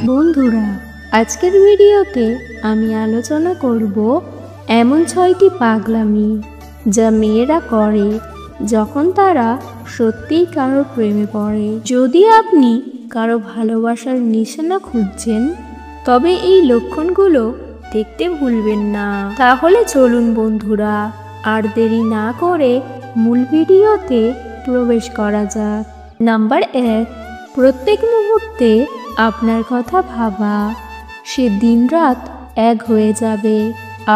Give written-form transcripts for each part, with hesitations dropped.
বন্ধুরা, আজকের ভিডিওতে আমি আলোচনা করব এমন 6টি পাগলামি যা মেয়েরা করে যখন তারা সত্যিই কারো প্রেমে পড়ে। যদি আপনি কারো ভালোবাসার নিশানা খুঁজছেন, তবে এই লক্ষণগুলো দেখতে ভুলবেন না। তাহলে চলুন বন্ধুরা, আর দেরি না করে মূল ভিডিওতে প্রবেশ করা যাক। নাম্বার 1, প্রত্যেক মুহূর্তে আপনার কথা ভাবা। সে দিনরাত এক হয়ে যাবে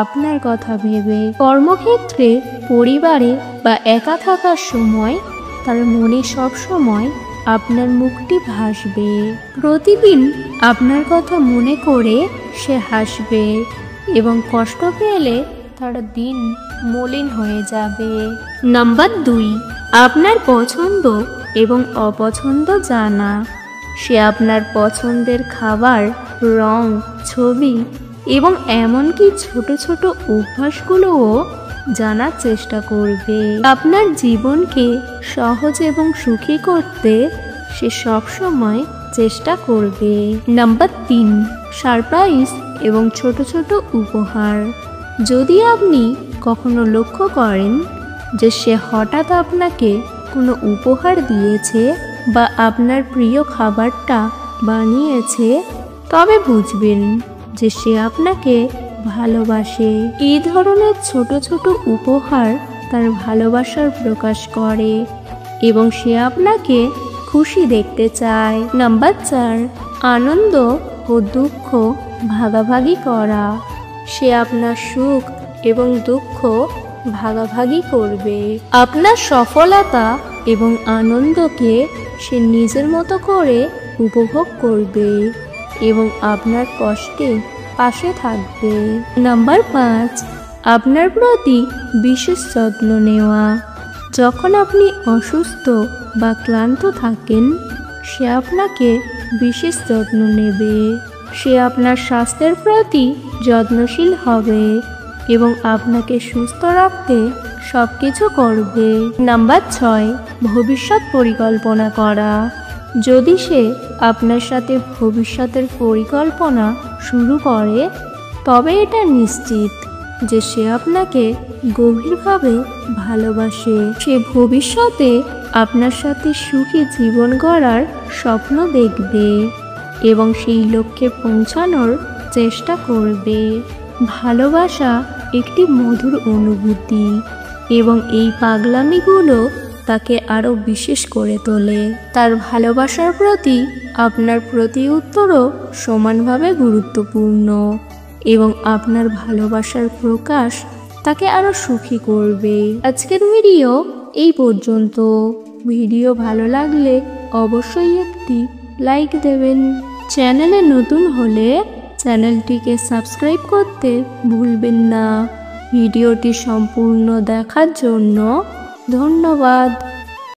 আপনার কথা ভেবে। কর্মক্ষেত্রে, পরিবারে বা একা থাকার সময় তার মনে সব সময় আপনার মুখটি ভাসবে। প্রতিদিন আপনার কথা মনে করে সে হাসবে এবং কষ্ট পেলে তার দিন মলিন হয়ে যাবে। নাম্বার 2, আপনার পছন্দ এবং অপছন্দ জানা। সে আপনার পছন্দের খাবার, রং, ছবি এবং এমনকি ছোট ছোট অভ্যাসগুলোও জানার চেষ্টা করবে। আপনার জীবনকে সহজ এবং সুখী করতে সে সবসময় চেষ্টা করবে। নাম্বার 3, সারপ্রাইজ এবং ছোট ছোট উপহার। যদি আপনি কখনো লক্ষ্য করেন যে সে হঠাৎ আপনাকে কোনো উপহার দিয়েছে বা আপনার প্রিয় খাবারটা বানিয়েছে, তবে বুঝবেন যে সে আপনাকে ভালোবাসে। এই ধরনের ছোট ছোট উপহার তার ভালোবাসার প্রকাশ করে এবং সে আপনাকে খুশি দেখতে চায়। নাম্বার 4, আনন্দ ও দুঃখ ভাগাভাগি করা। সে আপনার সুখ এবং দুঃখ ভাগাভাগি করবে। আপনার সফলতা এবং আনন্দকে সে নিজের মতো করে উপভোগ করবে এবং আপনার কষ্টে পাশে থাকবে। নাম্বার 5, আপনার প্রতি বিশেষ যত্ন নেওয়া। যখন আপনি অসুস্থ বা ক্লান্ত থাকেন, সে আপনাকে বিশেষ যত্ন নেবে। সে আপনার স্বাস্থ্যের প্রতি যত্নশীল হবে এবং আপনাকে সুস্থ রাখতে সব কিছু করবে। নাম্বার 6, ভবিষ্যৎ পরিকল্পনা করা। যদি সে আপনার সাথে ভবিষ্যতের পরিকল্পনা শুরু করে, তবে এটা নিশ্চিত যে সে আপনাকে গভীরভাবে ভালোবাসে। সে ভবিষ্যতে আপনার সাথে সুখী জীবন গড়ার স্বপ্ন দেখবে এবং সেই লক্ষ্যে পৌঁছানোর চেষ্টা করবে। ভালোবাসা একটি মধুর অনুভূতি এবং এই পাগলামিগুলো তাকে আরও বিশেষ করে তোলে। তার ভালোবাসার প্রতি আপনার প্রতি উত্তরও সমানভাবে গুরুত্বপূর্ণ এবং আপনার ভালোবাসার প্রকাশ তাকে আরও সুখী করবে। আজকের ভিডিও এই পর্যন্ত। ভিডিও ভালো লাগলে অবশ্যই একটি লাইক দেবেন। চ্যানেলে নতুন হলে চ্যানেলটিকে সাবস্ক্রাইব করতে ভুলবেন না। ভিডিওটি সম্পূর্ণ দেখার জন্য ধন্যবাদ।